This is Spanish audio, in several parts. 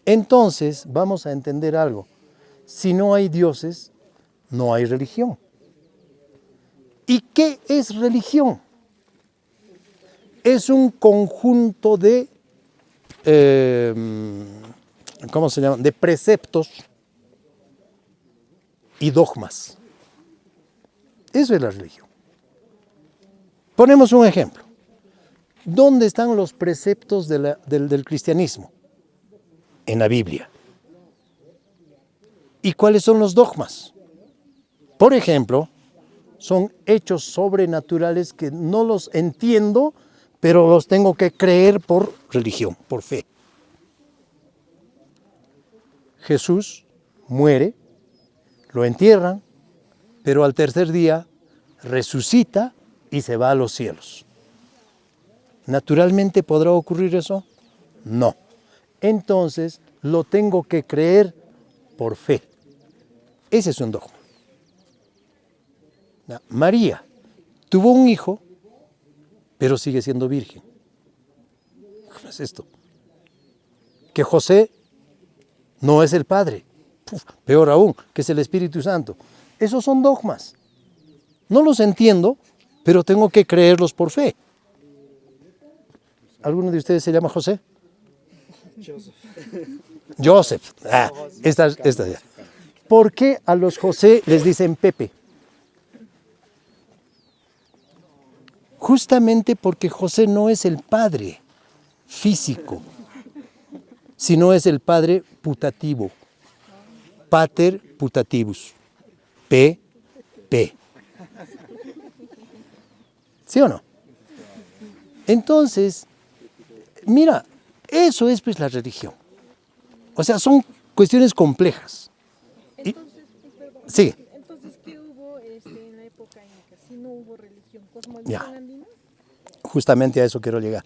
Entonces vamos a entender algo. Si no hay dioses, no hay religión. ¿Y qué es religión? Es un conjunto de, ¿cómo se llama? De preceptos y dogmas. Eso es la religión. Ponemos un ejemplo. ¿Dónde están los preceptos del cristianismo? En la Biblia. ¿Y cuáles son los dogmas? Por ejemplo, son hechos sobrenaturales que no los entiendo, pero los tengo que creer por religión, por fe. Jesús muere, lo entierran, pero al tercer día resucita y se va a los cielos. ¿Naturalmente podrá ocurrir eso? No. Entonces lo tengo que creer por fe. Ese es un dogma. María tuvo un hijo, pero sigue siendo virgen. ¿Cómo es esto? Que José no es el Padre, peor aún, que es el Espíritu Santo. Esos son dogmas. No los entiendo, pero tengo que creerlos por fe. ¿Alguno de ustedes se llama José? Joseph. Esta ya. ¿Por qué a los José les dicen Pepe? Justamente porque José no es el padre físico, sino es el padre putativo. Pater putativus. P. ¿Sí o no? Entonces, mira, eso es pues la religión. O sea, son cuestiones complejas. Sí. Entonces, ¿qué hubo en la época inca? Si no hubo religión, ¿cosmovisión Ya. andina? Justamente a eso quiero llegar.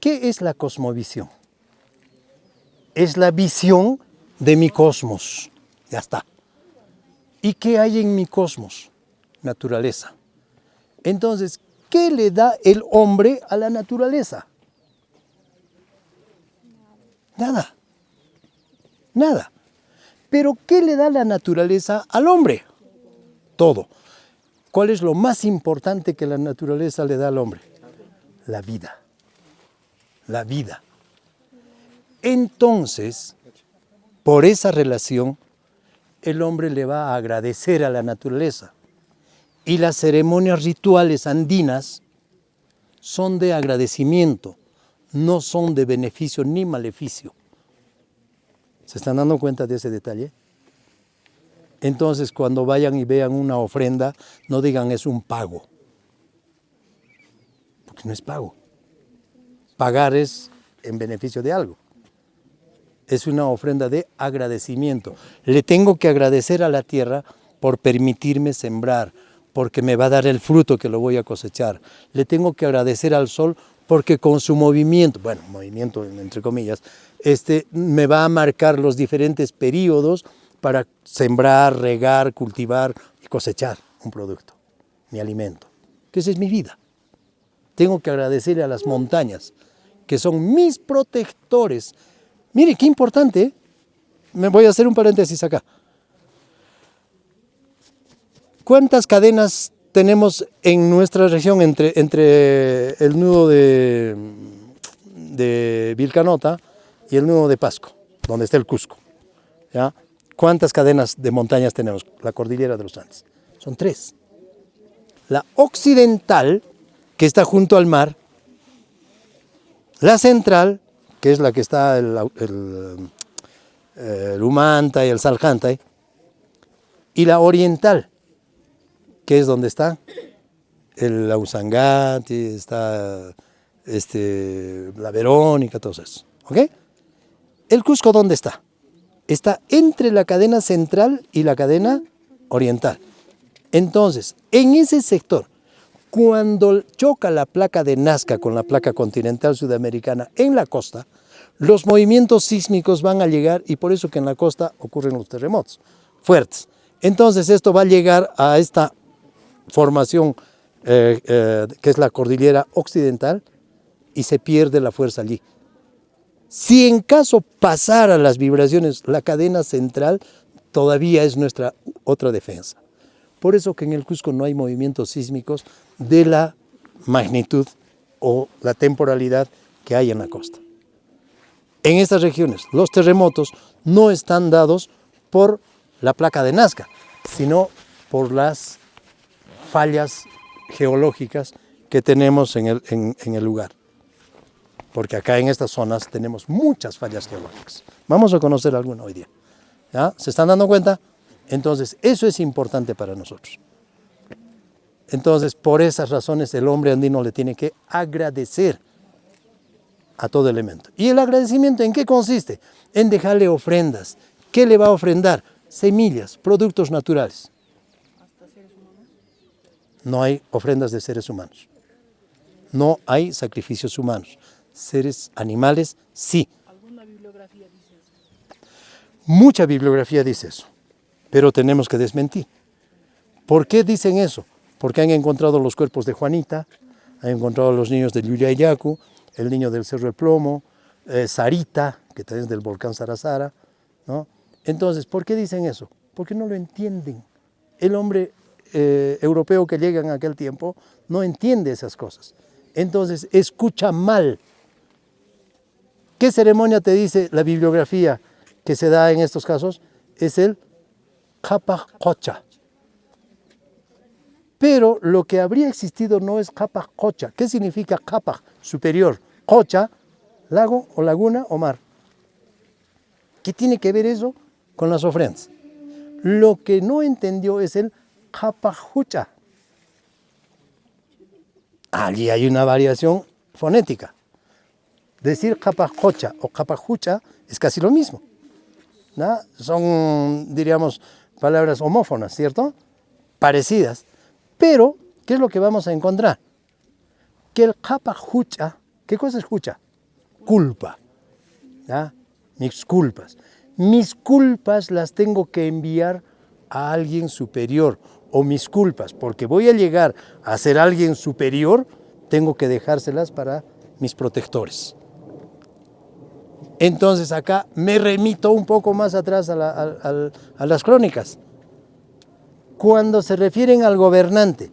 ¿Qué es la cosmovisión? Es la visión de mi cosmos. Ya está. ¿Y qué hay en mi cosmos? Naturaleza. Entonces, ¿qué le da el hombre a la naturaleza? Nada. Nada. Pero ¿qué le da la naturaleza al hombre? Todo. ¿Cuál es lo más importante que la naturaleza le da al hombre? La vida. La vida. Entonces, por esa relación, el hombre le va a agradecer a la naturaleza. Y las ceremonias rituales andinas son de agradecimiento, no son de beneficio ni maleficio. ¿Se están dando cuenta de ese detalle? Entonces, cuando vayan y vean una ofrenda, no digan es un pago. Porque no es pago. Pagar es en beneficio de algo. Es una ofrenda de agradecimiento. Le tengo que agradecer a la tierra por permitirme sembrar, porque me va a dar el fruto que lo voy a cosechar. Le tengo que agradecer al sol porque con su movimiento, bueno, movimiento entre comillas, me va a marcar los diferentes periodos para sembrar, regar, cultivar y cosechar un producto, mi alimento, que esa es mi vida. Tengo que agradecerle a las montañas, que son mis protectores. Mire, qué importante, ¿eh? Me voy a hacer un paréntesis acá. ¿Cuántas cadenas tenemos en nuestra región entre el nudo de Vilcanota y el nudo de Pasco, donde está el Cusco? ¿Ya? ¿Cuántas cadenas de montañas tenemos? La cordillera de los Andes. Son 3. La occidental, que está junto al mar. La central, que es la que está el Humantay, el Salcantay. Y la oriental, que es donde está el Ausangati, está la Verónica, todo eso. ¿Ok? ¿El Cusco dónde está? Está entre la cadena central y la cadena oriental. Entonces, en ese sector, cuando choca la placa de Nazca con la placa continental sudamericana en la costa, los movimientos sísmicos van a llegar y por eso que en la costa ocurren los terremotos fuertes. Entonces esto va a llegar a esta formación que es la cordillera occidental y se pierde la fuerza allí. Si en caso pasara las vibraciones, la cadena central todavía es nuestra otra defensa. Por eso que en el Cusco no hay movimientos sísmicos de la magnitud o la temporalidad que hay en la costa. En estas regiones, los terremotos no están dados por la placa de Nazca, sino por las fallas geológicas que tenemos en el lugar. Porque acá en estas zonas tenemos muchas fallas geológicas. Vamos a conocer alguna hoy día. ¿Ya? ¿Se están dando cuenta? Entonces, eso es importante para nosotros. Entonces, por esas razones, el hombre andino le tiene que agradecer a todo elemento. ¿Y el agradecimiento en qué consiste? En dejarle ofrendas. ¿Qué le va a ofrendar? Semillas, productos naturales. ¿Hasta seres humanos? No hay ofrendas de seres humanos. No hay sacrificios humanos. Seres animales, sí. ¿Alguna bibliografía dice eso? Mucha bibliografía dice eso, pero tenemos que desmentir. ¿Por qué dicen eso? Porque han encontrado los cuerpos de Juanita, han encontrado los niños de Llullayacu, el niño del Cerro del Plomo, Sarita, que también es del volcán Sarasara, ¿no? Entonces, ¿por qué dicen eso? Porque no lo entienden. El hombre europeo que llega en aquel tiempo no entiende esas cosas. Entonces, escucha mal. ¿Qué ceremonia te dice la bibliografía que se da en estos casos? Es el Qhapaq Qocha. Pero lo que habría existido no es Qhapaq Qocha. ¿Qué significa Qhapaq? Superior. Qocha, lago o laguna o mar. ¿Qué tiene que ver eso con las ofrendas? Lo que no entendió es el Qhapaq Hucha. Allí hay una variación fonética. Decir Qhapaq Qocha o Qhapaq Hucha es casi lo mismo, ¿no? Son, diríamos, palabras homófonas, ¿cierto? Parecidas. Pero, ¿qué es lo que vamos a encontrar? Que el Qhapaq Hucha, ¿qué cosa es Hucha? Culpa. ¿Ya? Mis culpas. Mis culpas las tengo que enviar a alguien superior. O mis culpas, porque voy a llegar a ser alguien superior, tengo que dejárselas para mis protectores. Entonces acá me remito un poco más atrás a las crónicas. Cuando se refieren al gobernante,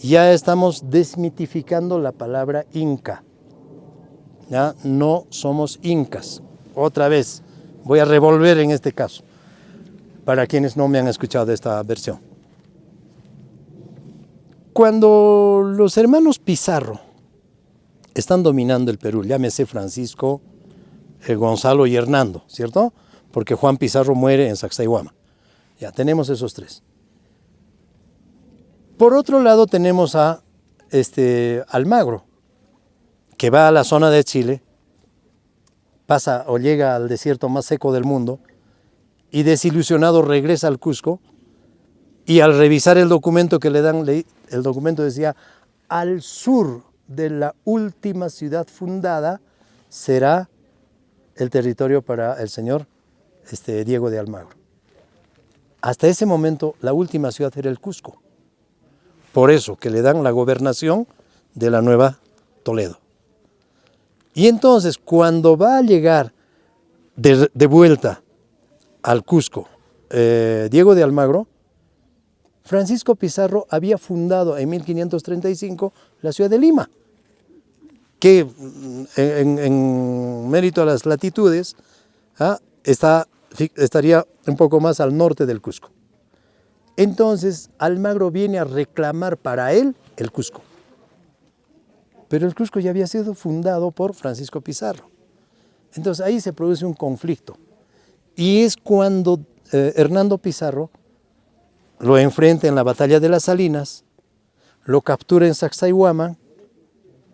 ya estamos desmitificando la palabra inca. ¿Ya? No somos incas. Otra vez, voy a revolver en este caso, para quienes no me han escuchado esta versión. Cuando los hermanos Pizarro están dominando el Perú, llámese Francisco, Gonzalo y Hernando, ¿cierto? Porque Juan Pizarro muere en Sacsayhuama. Ya tenemos esos tres. Por otro lado tenemos a Almagro, que va a la zona de Chile, pasa o llega al desierto más seco del mundo y desilusionado regresa al Cusco y al revisar el documento que le dan, el documento decía, al sur de la última ciudad fundada será el territorio para el señor Diego de Almagro. Hasta ese momento la última ciudad era el Cusco. Por eso que le dan la gobernación de la Nueva Toledo. Y entonces cuando va a llegar de vuelta al Cusco Diego de Almagro, Francisco Pizarro había fundado en 1535 la ciudad de Lima, que en mérito a las latitudes estaría un poco más al norte del Cusco. Entonces Almagro viene a reclamar para él el Cusco. Pero el Cusco ya había sido fundado por Francisco Pizarro. Entonces ahí se produce un conflicto. Y es cuando Hernando Pizarro lo enfrenta en la batalla de las Salinas, lo captura en Sacsayhuama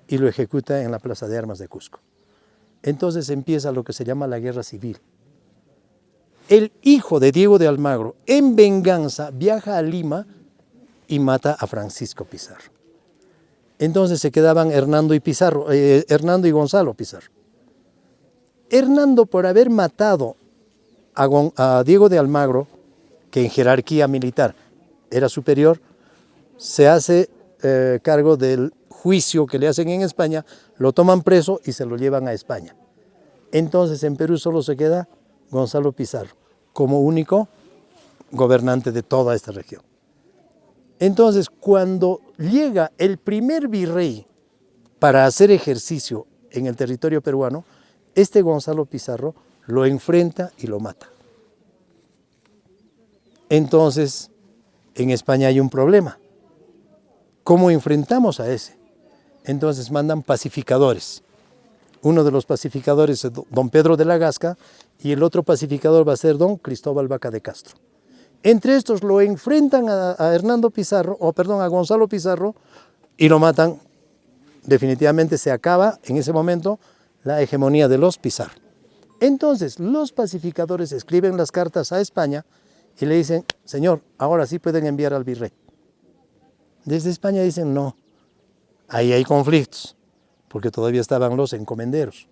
y lo ejecuta en la Plaza de Armas de Cusco. Entonces empieza lo que se llama la guerra civil. El hijo de Diego de Almagro, en venganza, viaja a Lima y mata a Francisco Pizarro. Entonces se quedaban Hernando y Gonzalo Pizarro. Hernando, por haber matado a Diego de Almagro, que en jerarquía militar era superior, se hace cargo del juicio que le hacen en España, lo toman preso y se lo llevan a España. Entonces en Perú solo se queda Gonzalo Pizarro como único gobernante de toda esta región. Entonces, cuando llega el primer virrey para hacer ejercicio en el territorio peruano, este Gonzalo Pizarro lo enfrenta y lo mata. Entonces, en España hay un problema. ¿Cómo enfrentamos a ese? Entonces mandan pacificadores. Uno de los pacificadores es don Pedro de la Gasca y el otro pacificador va a ser don Cristóbal Vaca de Castro. Entre estos lo enfrentan a Gonzalo Pizarro y lo matan. Definitivamente se acaba en ese momento la hegemonía de los Pizarro. Entonces los pacificadores escriben las cartas a España y le dicen, señor, ahora sí pueden enviar al virrey. Desde España dicen, no, ahí hay conflictos, porque todavía estaban los encomenderos.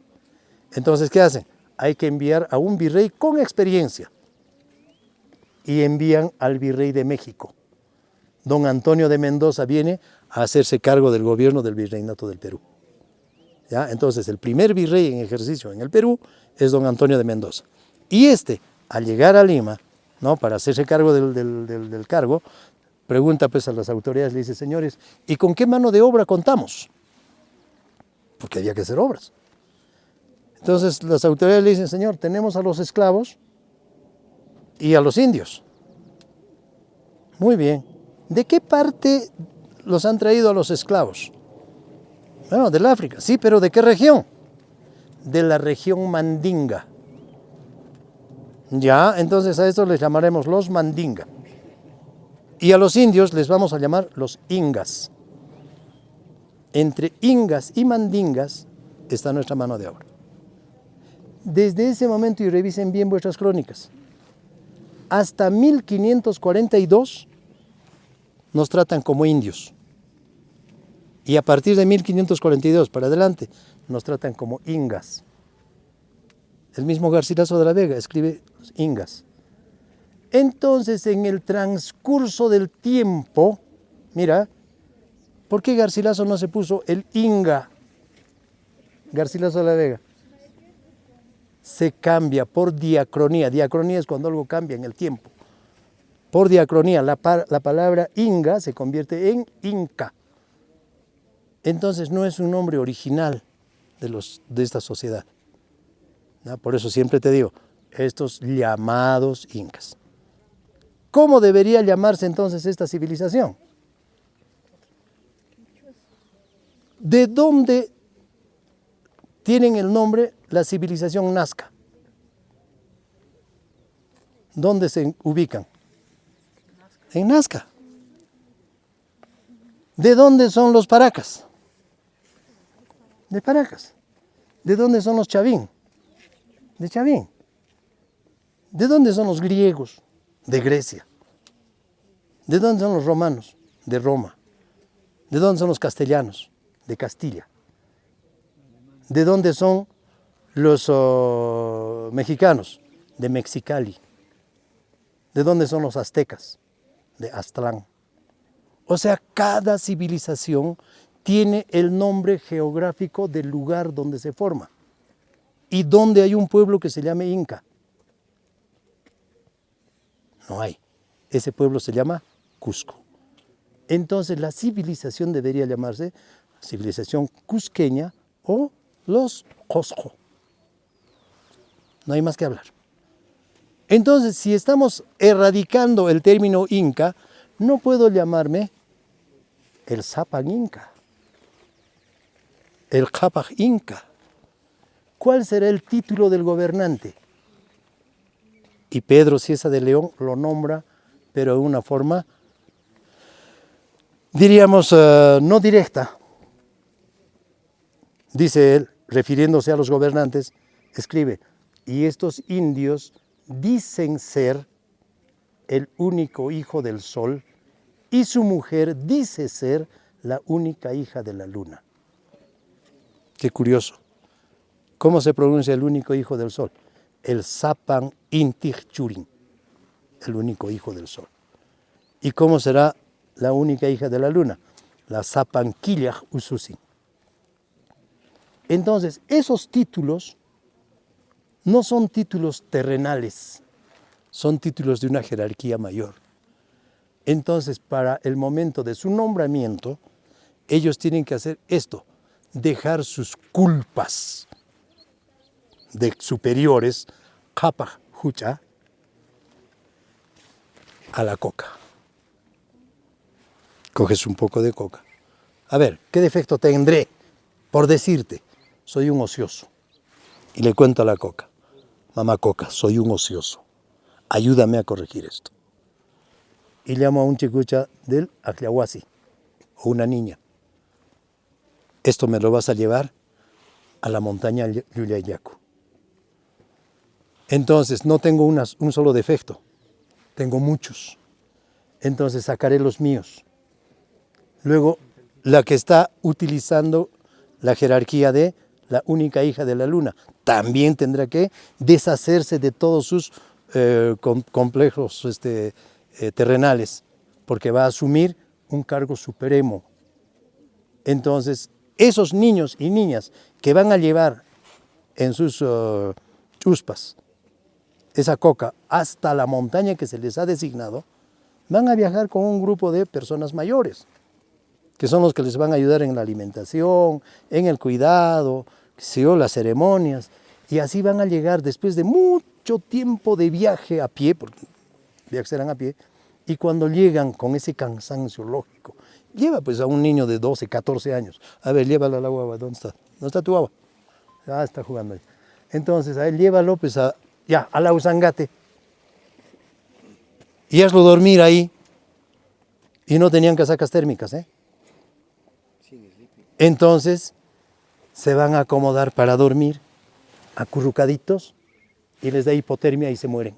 Entonces, ¿qué hacen? Hay que enviar a un virrey con experiencia. Y envían al virrey de México. Don Antonio de Mendoza viene a hacerse cargo del gobierno del virreinato del Perú. ¿Ya? Entonces, el primer virrey en ejercicio en el Perú es don Antonio de Mendoza. Y al llegar a Lima, ¿no?, para hacerse cargo del cargo, pregunta pues a las autoridades, le dice, señores, ¿y con qué mano de obra contamos? Porque había que hacer obras. Entonces las autoridades le dicen, señor, tenemos a los esclavos y a los indios. Muy bien. ¿De qué parte los han traído a los esclavos? Bueno, del África. Sí, pero ¿de qué región? De la región mandinga. Ya, entonces a estos les llamaremos los mandinga. Y a los indios les vamos a llamar los ingas. Entre ingas y mandingas está nuestra mano de obra. Desde ese momento, y revisen bien vuestras crónicas, hasta 1542 nos tratan como indios. Y a partir de 1542 para adelante nos tratan como ingas. El mismo Garcilaso de la Vega escribe los ingas. Entonces, en el transcurso del tiempo, mira, ¿por qué Garcilaso no se puso el Inga? Garcilaso de la Vega. Se cambia por diacronía. Diacronía es cuando algo cambia en el tiempo. Por diacronía, la palabra Inga se convierte en Inca. Entonces no es un nombre original de esta sociedad. ¿No? Por eso siempre te digo, estos llamados incas. ¿Cómo debería llamarse entonces esta civilización? ¿De dónde tienen el nombre la civilización Nazca? ¿Dónde se ubican? En Nazca. ¿De dónde son los Paracas? De Paracas. ¿De dónde son los Chavín? De Chavín. ¿De dónde son los griegos? De Grecia. ¿De dónde son los romanos? De Roma. ¿De dónde son los castellanos? De Castilla. ¿De dónde son los mexicanos? De Mexicali. ¿De dónde son los aztecas? De Aztlán. O sea, cada civilización tiene el nombre geográfico del lugar donde se forma. ¿Y dónde hay un pueblo que se llame Inca? No hay. Ese pueblo se llama Cusco. Entonces la civilización debería llamarse civilización cusqueña o los Cosco. No hay más que hablar. Entonces, si estamos erradicando el término Inca, no puedo llamarme el Zapan Inca, el Capac Inca. ¿Cuál será el título del gobernante? Y Pedro Cieza de León lo nombra, pero de una forma, diríamos, no directa. Dice él, refiriéndose a los gobernantes, escribe, y estos indios dicen ser el único hijo del sol, y su mujer dice ser la única hija de la luna. Qué curioso. ¿Cómo se pronuncia el único hijo del sol? El Zapan Intij Churin, el único hijo del sol. ¿Y cómo será la única hija de la luna? La Zapan Quillaj Ususin. Entonces, esos títulos no son títulos terrenales, son títulos de una jerarquía mayor. Entonces, para el momento de su nombramiento, ellos tienen que hacer esto, dejar sus culpas de superiores, capa, hucha, a la coca. Coges un poco de coca. A ver, ¿qué defecto tendré? Por decirte, soy un ocioso. Y le cuento a la coca, mamá coca, soy un ocioso. Ayúdame a corregir esto. Y llamo a un chicucha del Ajliahuasi, o una niña. Esto me lo vas a llevar a la montaña Llullayacu. Entonces, no tengo un solo defecto, tengo muchos. Entonces, sacaré los míos. Luego, la que está utilizando la jerarquía de la única hija de la luna, también tendrá que deshacerse de todos sus complejos terrenales, porque va a asumir un cargo supremo. Entonces, esos niños y niñas que van a llevar en sus chuspas esa coca hasta la montaña que se les ha designado, van a viajar con un grupo de personas mayores, que son los que les van a ayudar en la alimentación, en el cuidado, las ceremonias, y así van a llegar después de mucho tiempo de viaje a pie, porque viajes serán a pie, y cuando llegan con ese cansancio lógico, lleva pues a un niño de 12, 14 años, a ver, llévalo al agua, ¿dónde está? ¿Dónde está tu agua? Ah, está jugando ahí. Entonces, a él llévalo pues a la Usangate, y hazlo dormir ahí, y no tenían casacas térmicas, ¿eh? Entonces, se van a acomodar para dormir, acurrucaditos, y les da hipotermia y se mueren.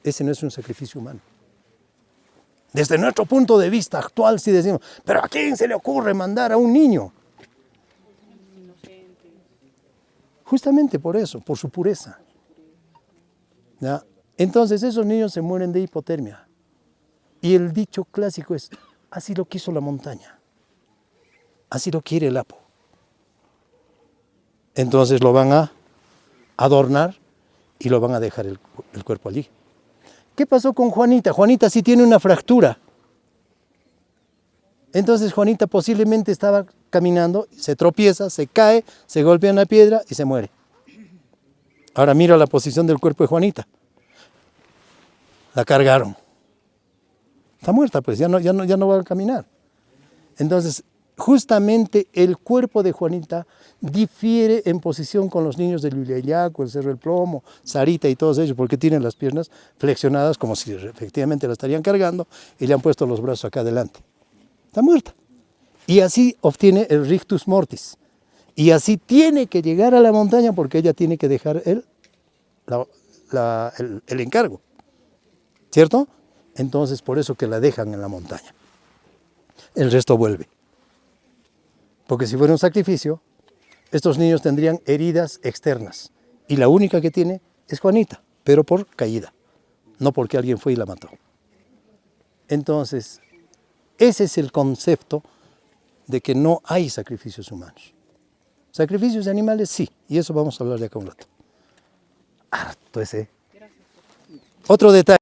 Ese no es un sacrificio humano. Desde nuestro punto de vista actual, sí decimos, pero ¿a quién se le ocurre mandar a un niño? Justamente por eso, por su pureza. ¿Ya? Entonces esos niños se mueren de hipotermia. Y el dicho clásico es, así lo quiso la montaña, así lo quiere el Apo. Entonces lo van a adornar y lo van a dejar el cuerpo allí. ¿Qué pasó con Juanita? Juanita sí tiene una fractura. Entonces Juanita posiblemente estaba caminando, se tropieza, se cae, se golpea en la piedra y se muere. Ahora mira la posición del cuerpo de Juanita. La cargaron. Está muerta, pues ya no va a caminar. Entonces, justamente el cuerpo de Juanita difiere en posición con los niños de Llullayacu, el Cerro del Plomo, Sarita y todos ellos, porque tienen las piernas flexionadas como si efectivamente la estarían cargando y le han puesto los brazos acá adelante. Está muerta. Y así obtiene el rictus mortis. Y así tiene que llegar a la montaña porque ella tiene que dejar el encargo. ¿Cierto? Entonces, por eso que la dejan en la montaña. El resto vuelve. Porque si fuera un sacrificio, estos niños tendrían heridas externas. Y la única que tiene es Juanita, pero por caída, no porque alguien fue y la mató. Entonces, ese es el concepto de que no hay sacrificios humanos. Sacrificios de animales sí, y eso vamos a hablar de acá un rato. Harto ese. Otro detalle.